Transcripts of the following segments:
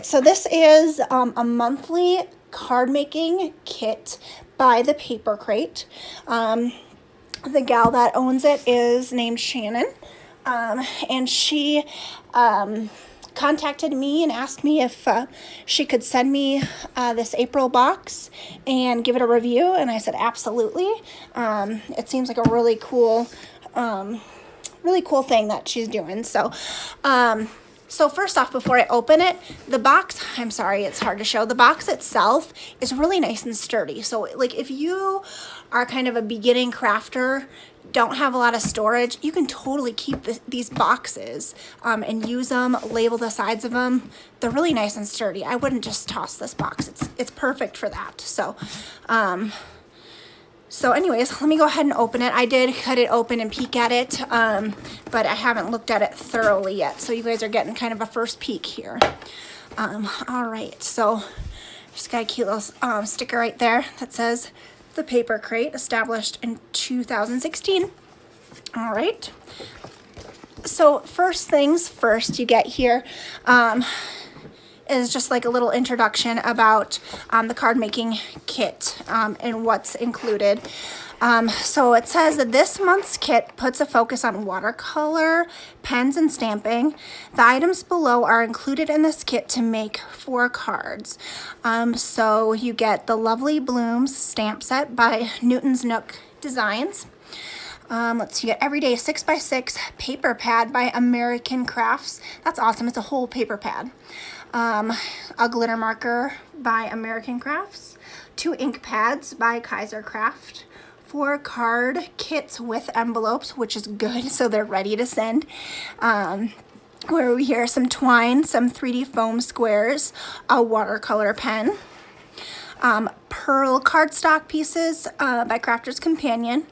So this is a monthly card making kit by the Paper Crate. The gal that owns it is named Shannon, and she contacted me and asked me if she could send me this April box and give it a review, and I said absolutely. It seems like a really cool thing that she's doing. So first off, before I open it, the box, I'm sorry, it's hard to show. The box itself is really nice and sturdy. So like if you are kind of a beginning crafter, don't have a lot of storage, you can totally keep these boxes and use them, label the sides of them. They're really nice and sturdy. I wouldn't just toss this box. It's perfect for that. So anyways, let me go ahead and open it. I did cut it open and peek at it, but I haven't looked at it thoroughly yet. So you guys are getting kind of a first peek here. All right, so just got a cute little sticker right there that says The Paper Crate, established in 2016. All right. So first things first, you get here is just like a little introduction about the card making kit and what's included. So it says that this month's kit puts a focus on watercolor, pens, and stamping. The items below are included in this kit to make 4 cards. So you get the Lovely Blooms stamp set by Newton's Nook Designs. Let's see, you get Everyday 6x6 paper pad by American Crafts. That's awesome. It's a whole paper pad. A glitter marker by American Crafts, 2 ink pads by Kaiser Craft, 4 card kits with envelopes, which is good, so they're ready to send. Where we hear some twine, some 3D foam squares, a watercolor pen, pearl cardstock pieces by Crafter's Companion,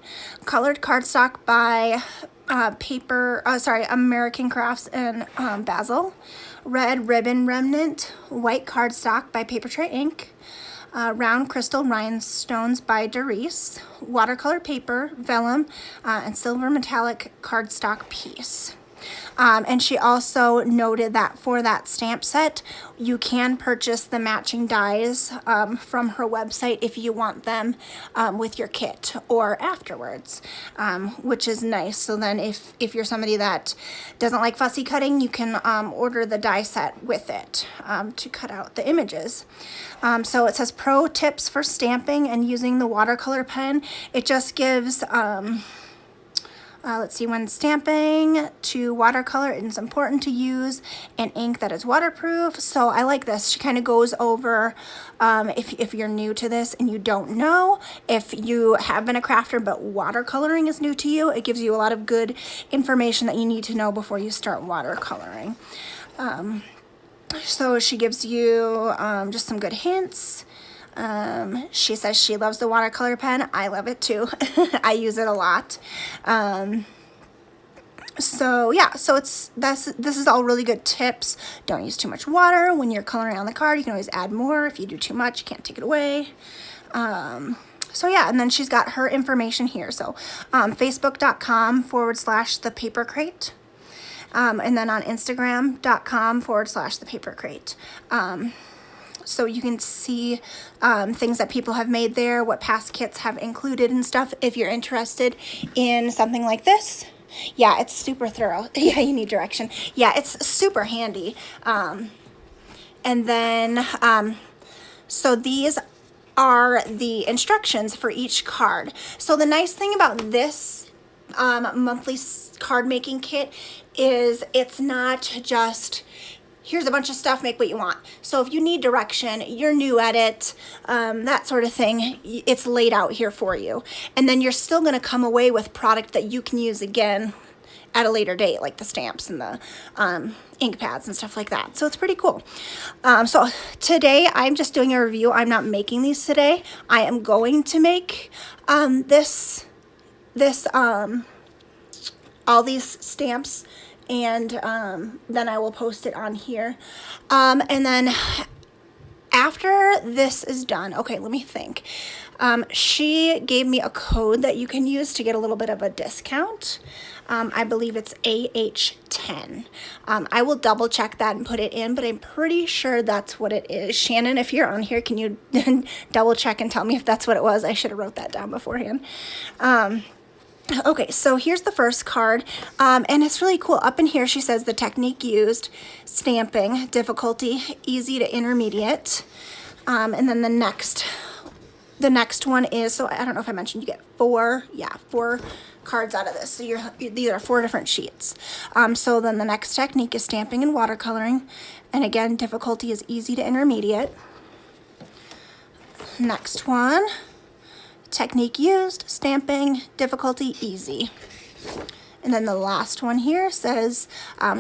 colored cardstock by American Crafts and Basil, red ribbon remnant, white cardstock by Paper Tray Ink, round crystal rhinestones by Doris, watercolor paper, vellum, and silver metallic cardstock piece. And she also noted that for that stamp set, you can purchase the matching dies from her website if you want them with your kit or afterwards, which is nice. So then if you're somebody that doesn't like fussy cutting, you can order the die set with it to cut out the images. So it says pro tips for stamping and using the watercolor pen. It just gives let's see, when stamping to watercolor, it's important to use an ink that is waterproof. So I like this. She kind of goes over, if you're new to this and you don't know, if you have been a crafter but watercoloring is new to you, it gives you a lot of good information that you need to know before you start watercoloring. So she gives you just some good hints. She says she loves the watercolor pen. I love it too. I use it a lot. So yeah, so this is all really good tips. Don't use too much water when you're coloring on the card. You can always add more. If you do too much, you can't take it away. So yeah, and then she's got her information here. So facebook.com/The Paper Crate. And then on Instagram.com/The Paper Crate. So you can see things that people have made there, what past kits have included and stuff if you're interested in something like this. Yeah, it's super thorough. Yeah, you need direction. Yeah, it's super handy. And then, so these are the instructions for each card. So the nice thing about this monthly card making kit is it's not just here's a bunch of stuff, make what you want. So if you need direction, you're new at it, that sort of thing, it's laid out here for you. And then you're still gonna come away with product that you can use again at a later date, like the stamps and the ink pads and stuff like that. So it's pretty cool. So today I'm just doing a review. I'm not making these today. I am going to make all these stamps, and then I will post it on here. And then after this is done, okay, let me think. She gave me a code that you can use to get a little bit of a discount. I believe it's AH10. I will double check that and put it in, but I'm pretty sure that's what it is. Shannon, if you're on here, can you double check and tell me if that's what it was? I should have wrote that down beforehand. Okay, so here's the first card, and it's really cool. Up in here, she says the technique used, stamping, difficulty, easy to intermediate, and then the next one is, so I don't know if I mentioned, you get four cards out of this. So these are 4 different sheets. So then the next technique is stamping and watercoloring, and again, difficulty is easy to intermediate. Next one. Technique used, stamping, difficulty, easy. And then the last one here says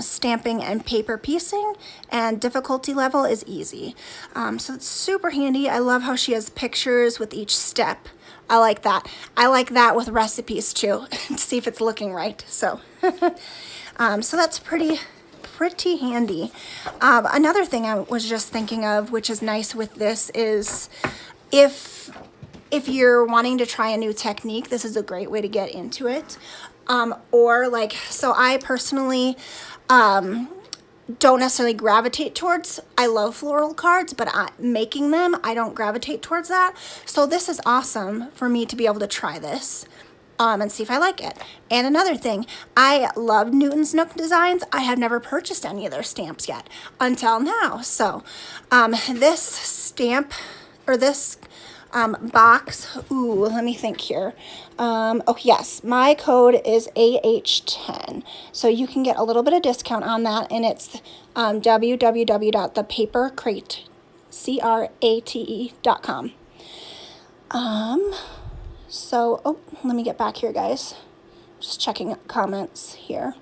stamping and paper piecing, and difficulty level is easy. So it's super handy. I love how she has pictures with each step. I like that. I like that with recipes too, to see if it's looking right. So, so that's pretty handy. Another thing I was just thinking of, which is nice with this, is if you're wanting to try a new technique, this is a great way to get into it. Or like, so I personally don't necessarily gravitate towards, I love floral cards, but making them, I don't gravitate towards that. So this is awesome for me to be able to try this and see if I like it. And another thing, I love Newton's Nook Designs. I have never purchased any of their stamps yet until now. So this stamp, or this box, ooh, let me think here. Oh yes, my code is AH10, so you can get a little bit of discount on that, and it's www.thepapercrate.com. So, oh, let me get back here, guys. Just checking comments here.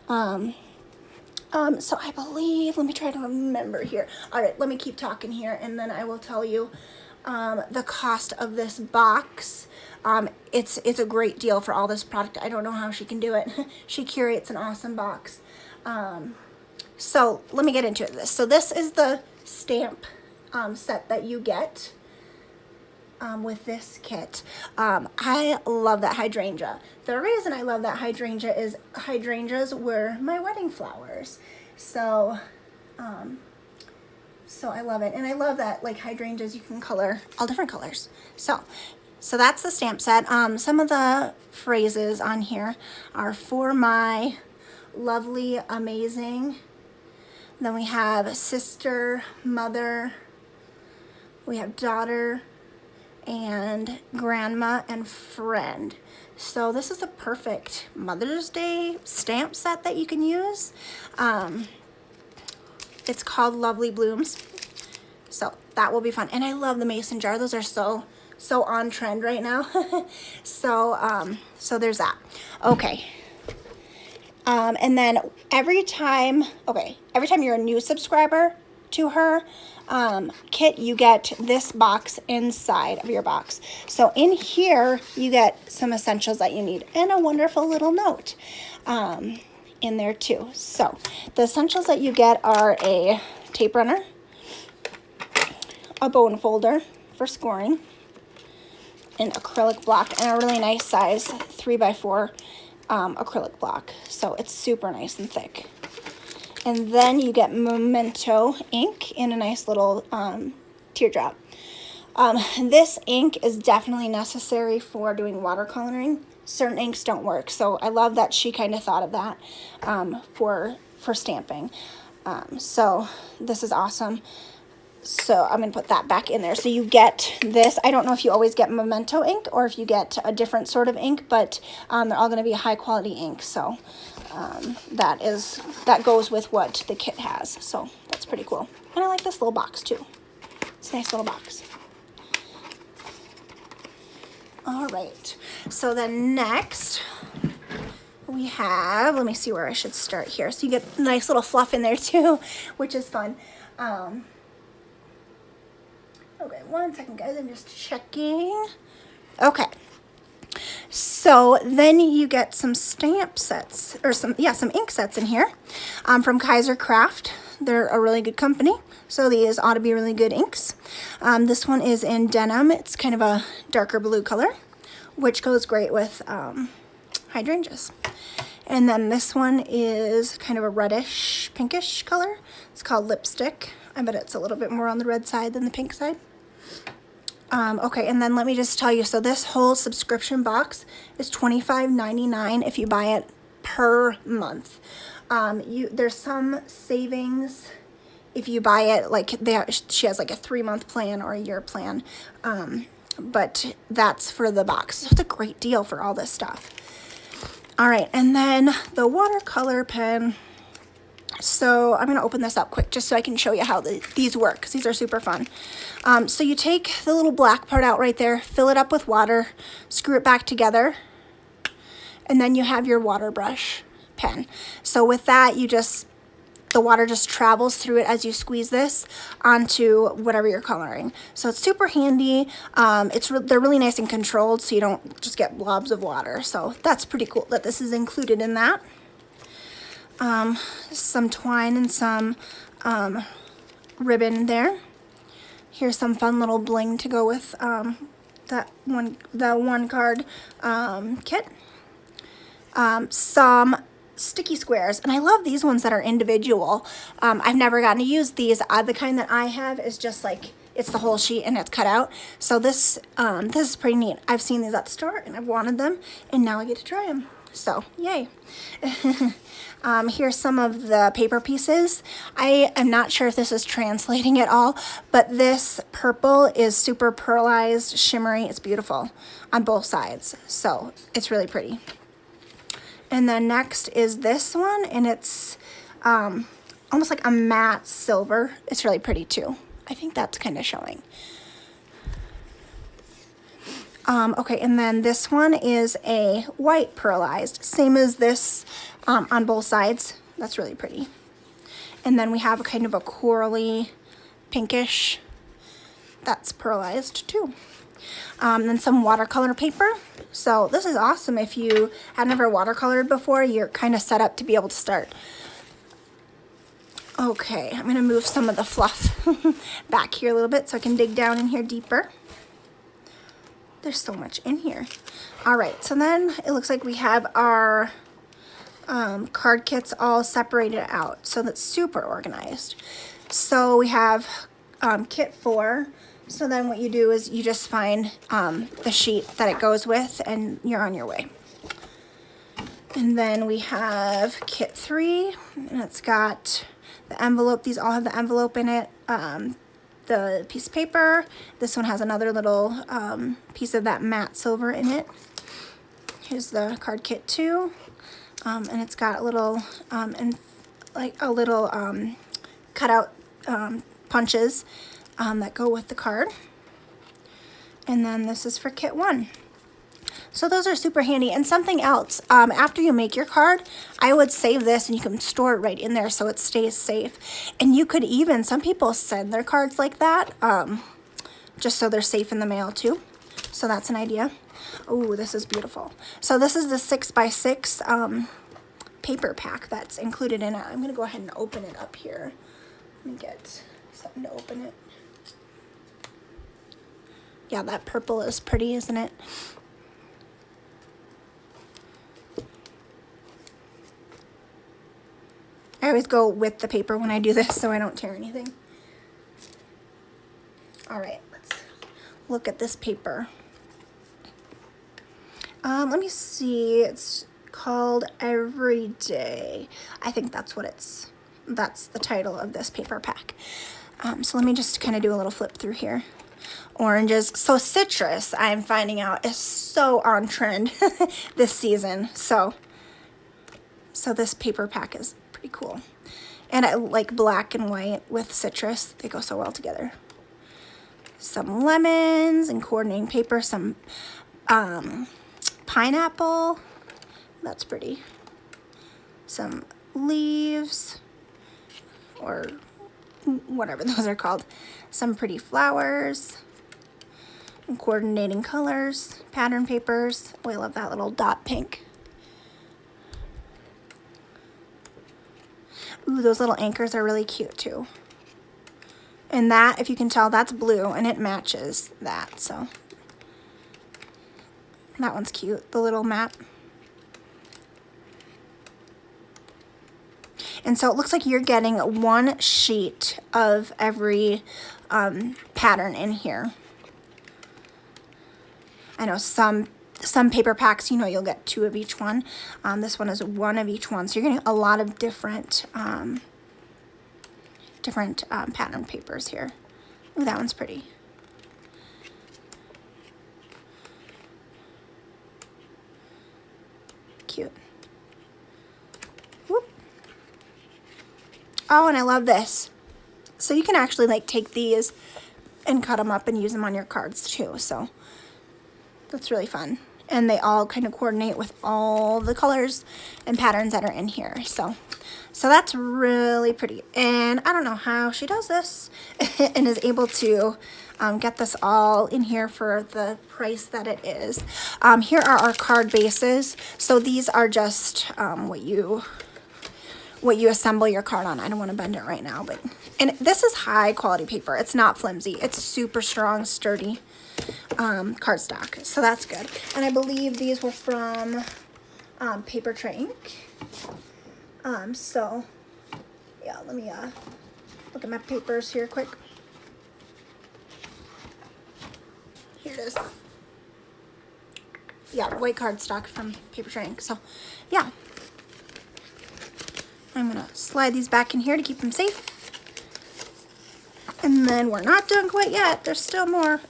So I believe, let me try to remember here. All right, let me keep talking here, and then I will tell you the cost of this box. It's a great deal for all this product. I don't know how she can do it. She curates an awesome box. So let me get into this. So this is the stamp set that you get with this kit. I love that hydrangea. The reason I love that hydrangea is hydrangeas were my wedding flowers. So I love it. And I love that, like, hydrangeas, you can color all different colors. So that's the stamp set. Some of the phrases on here are for my lovely, amazing. Then we have sister, mother, we have daughter, and grandma and friend. So this is a perfect Mother's Day stamp set that you can use. It's called Lovely Blooms. So that will be fun. And I love the mason jar. Those are so on trend right now. So there's that. Okay. And then every time you're a new subscriber to her kit, you get this box inside of your box. So in here, you get some essentials that you need and a wonderful little note in there too. So the essentials that you get are a tape runner, a bone folder for scoring, an acrylic block, and a really nice size 3x4 acrylic block. So it's super nice and thick. And then you get Memento ink in a nice little teardrop. This ink is definitely necessary for doing watercoloring. Certain inks don't work, so I love that she kind of thought of that for stamping. So this is awesome. So I'm going to put that back in there. So you get this. I don't know if you always get Memento ink or if you get a different sort of ink, but they're all going to be high quality ink. So that goes with what the kit has. So that's pretty cool. And I like this little box too. It's a nice little box. All right. So then next we have, let me see where I should start here. So you get nice little fluff in there too, which is fun. Okay, one second, guys. I'm just checking. Okay. So then you get some stamp sets, or some ink sets in here from Kaiser Craft. they're a really good company. So these ought to be really good inks. This one is in denim. It's kind of a darker blue color, which goes great with hydrangeas. And then this one is kind of a reddish, pinkish color. It's called Lipstick. I bet it's a little bit more on the red side than the pink side. Okay, and then let me just tell you, so this whole subscription box is $25.99 if you buy it per month. There's some savings if you buy it, like she has like a 3-month plan or a year plan, but that's for the box. So it's a great deal for all this stuff. All right, and then the watercolor pen. So I'm going to open this up quick just so I can show you how these work, because these are super fun. So you take the little black part out right there, fill it up with water, screw it back together, and then you have your water brush pen. So with that, the water just travels through it as you squeeze this onto whatever you're coloring. So it's super handy. They're really nice and controlled, so you don't just get blobs of water. So that's pretty cool that this is included in that. Some twine and some ribbon there. Here's some fun little bling to go with the one card kit. Some sticky squares, and I love these ones that are individual. I've never gotten to use these. The kind that I have is just like it's the whole sheet and it's cut out. So this is pretty neat. I've seen these at the store and I've wanted them, and now I get to try them. So yay. Here's some of the paper pieces. I am not sure if this is translating at all, but this purple is super pearlized, shimmery. It's beautiful on both sides. So it's really pretty. And then next is this one, and it's almost like a matte silver. It's really pretty too. I think that's kind of showing. Okay, and then this one is a white pearlized, same as this on both sides. That's really pretty. And then we have a kind of a corally pinkish. That's pearlized too. Then some watercolor paper. So this is awesome if you have never watercolored before. You're kind of set up to be able to start. Okay, I'm going to move some of the fluff back here a little bit so I can dig down in here deeper. There's so much in here. All right, so then it looks like we have our card kits all separated out. So that's super organized. So we have kit 4. So then what you do is you just find the sheet that it goes with, and you're on your way. And then we have kit 3, and it's got the envelope. These all have the envelope in it. The piece of paper. This one has another little piece of that matte silver in it. Here's the card kit 2, and it's got a little cutout punches that go with the card. And then this is for kit 1. So those are super handy. And something else, after you make your card, I would save this and you can store it right in there so it stays safe. And you could even, some people send their cards like that, just so they're safe in the mail too. So that's an idea. Oh, this is beautiful. So this is the 6x6 paper pack that's included in it. I'm gonna go ahead and open it up here. Let me get something to open it. Yeah, that purple is pretty, isn't it? I always go with the paper when I do this so I don't tear anything. All right, let's look at this paper. Let me see, it's called Everyday. I think that's the title of this paper pack. So let me just kind of do a little flip through here. Oranges. So citrus, I'm finding out, is so on trend this season. So this paper pack is pretty cool. And I like black and white with citrus. They go so well together. Some lemons and coordinating paper. Some pineapple. That's pretty. Some leaves, or whatever those are called. Some pretty flowers. And coordinating colors. Pattern papers. Oh, I love that little dot pink. Ooh, those little anchors are really cute too. And that, if you can tell, that's blue and it matches that, so. That one's cute, the little map. And so it looks like you're getting one sheet of every pattern in here. I know some paper packs, you know, you'll get 2 of each one. This one is 1 of each one. So you're getting a lot of different pattern papers here. Ooh, that one's pretty. Cute. Whoop. Oh, and I love this. So you can actually like take these and cut them up and use them on your cards too. So that's really fun. And they all kind of coordinate with all the colors and patterns that are in here. So that's really pretty. And I don't know how she does this and is able to get this all in here for the price that it is. Here are our card bases. So these are just what you assemble your card on. I don't want to bend it right now, and this is high quality paper. It's not flimsy. It's super strong, sturdy cardstock. So that's good. And I believe these were from Paper Tray Ink. So yeah, let me look at my papers here quick. Here it is. Yeah, white cardstock from Paper Tray Ink. So yeah. I'm gonna slide these back in here to keep them safe. And then we're not done quite yet. There's still more.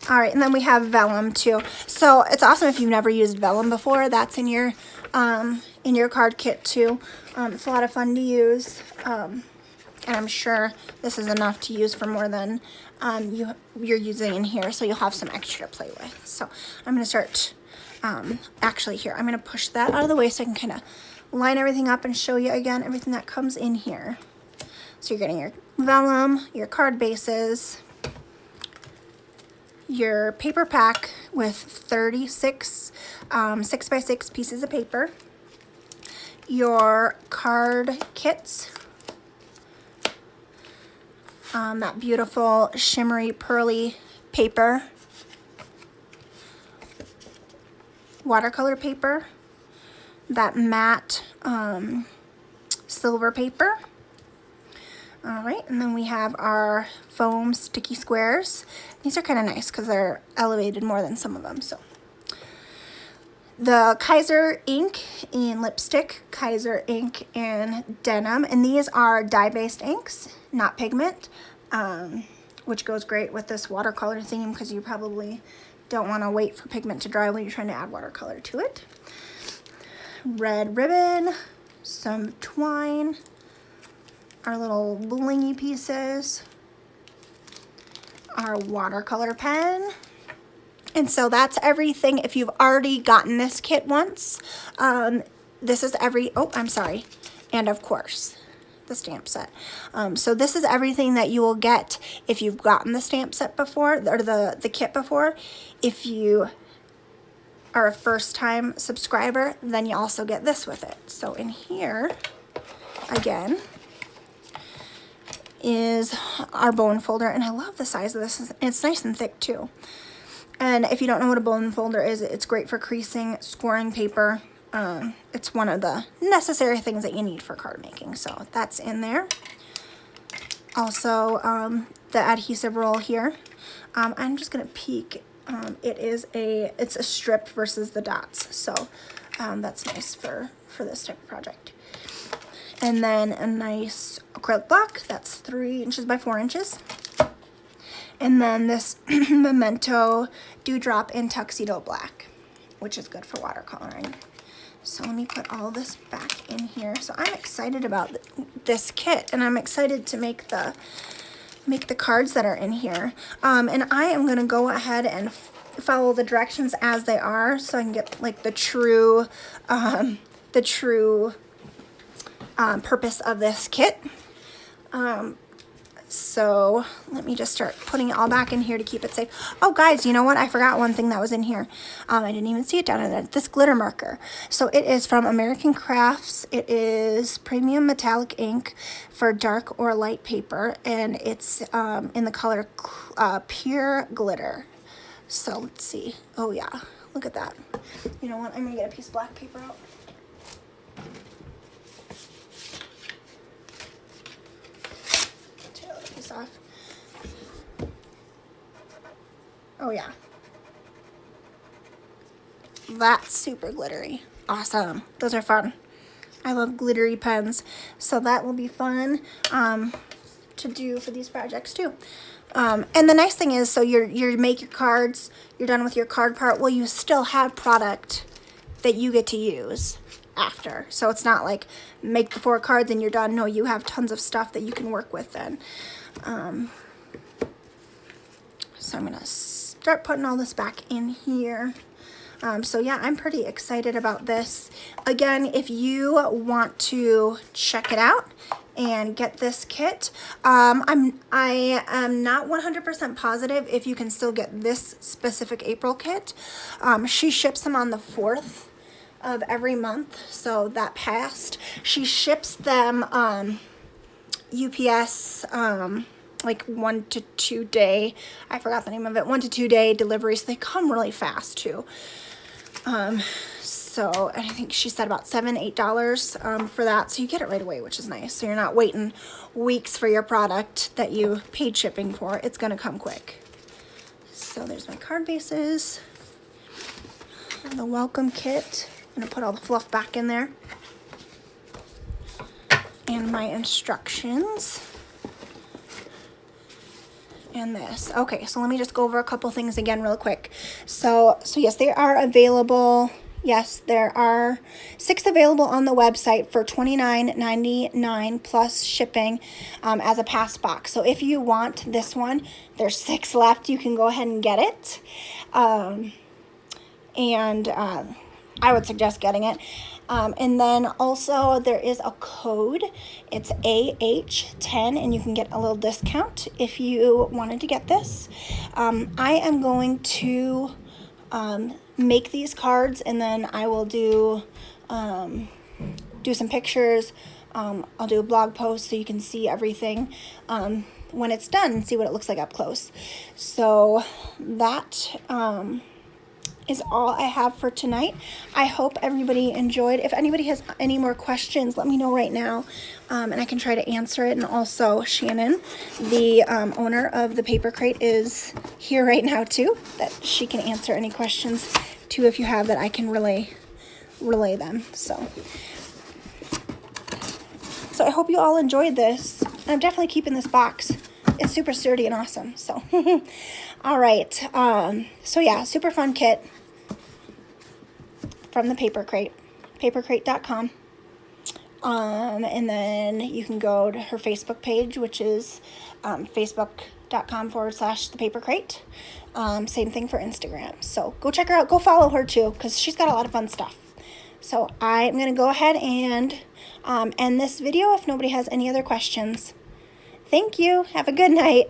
All right, and then we have vellum too. So it's awesome if you've never used vellum before. That's in your card kit too. It's a lot of fun to use. And I'm sure this is enough to use for more than you're using in here. So you'll have some extra to play with. So I'm gonna start, actually here, I'm gonna push that out of the way so I can kind of line everything up and show you again everything that comes in here. So you're getting your vellum, your card bases, your paper pack with 36 6x6 pieces of paper, your card kits, that beautiful shimmery pearly paper, watercolor paper, that matte silver paper. All right, and then we have our foam sticky squares. These are kind of nice because they're elevated more than some of them. So the Kaiser ink in lipstick, Kaiser ink in denim, and these are dye-based inks, not pigment, which goes great with this watercolor theme because you probably don't want to wait for pigment to dry when you're trying to add watercolor to it. Red ribbon, some twine, our little blingy pieces, our watercolor pen. And so that's everything. If you've already gotten this kit once, this is and of course, the stamp set. So this is everything that you will get if you've gotten the stamp set before, or the kit before. If you are a first-time subscriber, then you also get this with it. So in here, again, is our bone folder, and I love the size of this. It's nice and thick too. And if you don't know what a bone folder is, it's great for creasing, scoring paper. It's one of the necessary things that you need for card making, so that's in there. Also, the adhesive roll here. I'm just gonna peek. It's a strip versus the dots, so that's nice for this type of project. And then a nice acrylic block that's 3 inches by 4 inches. And then this Memento Dewdrop in Tuxedo Black, which is good for watercoloring. So let me put all this back in here. So I'm excited about this kit, and I'm excited to make the cards that are in here. And I am gonna go ahead and follow the directions as they are, so I can get like the true purpose of this kit. So let me just start putting it all back in here to keep it safe. Oh guys, you know what? I forgot one thing that was in here. I didn't even see it down in there. This glitter marker. So it is from American Crafts. It is premium metallic ink for dark or light paper. And it's in the color pure glitter. So let's see. Oh yeah, look at that. You know what? I'm gonna get a piece of black paper out. Off. Oh yeah, that's super glittery. Awesome. Those are fun. I love glittery pens, so that will be fun to do for these projects too. And the nice thing is, so you make your cards, you're done with your card part. Well, you still have product that you get to use after. So it's not like make the 4 cards and you're done. No, you have tons of stuff that you can work with then. So I'm gonna start putting all this back in here. So yeah, I'm pretty excited about this. Again, if you want to check it out and get this kit, I am not 100% positive if you can still get this specific April kit. She ships them on the 4th of every month, so that passed. She ships them UPS like 1 to 2 day, I forgot the name of it, 1 to 2 day delivery, so they come really fast too. So I think she said about $7-8 for that, so you get it right away, which is nice. So you're not waiting weeks for your product that you paid shipping for. It's gonna come quick. So there's my card bases and the welcome kit. I'm gonna put all the fluff back in there and my instructions. And this. Okay, so let me just go over a couple things again real quick. So yes, they are available. Yes, there are 6 available on the website for $29.99 plus shipping as a pass box. So if you want this one, there's 6 left. You can go ahead and get it. I would suggest getting it. And then also there is a code. It's AH10 and you can get a little discount if you wanted to get this. I am going to make these cards and then I will do some pictures. I'll do a blog post so you can see everything when it's done and see what it looks like up close. So that is all I have for tonight. I hope everybody enjoyed. If anybody has any more questions, let me know right now, and I can try to answer it. And also Shannon, the owner of the Paper Crate, is here right now too, that she can answer any questions too if you have that I can relay them. So I hope you all enjoyed this. I'm definitely keeping this box. It's super sturdy and awesome. So all right. So yeah, super fun kit from the Paper Crate, papercrate.com. And then you can go to her Facebook page, which is facebook.com/thepapercrate. Same thing for Instagram. So go check her out. Go follow her too, because she's got a lot of fun stuff. So I'm going to go ahead and end this video if nobody has any other questions. Thank you. Have a good night.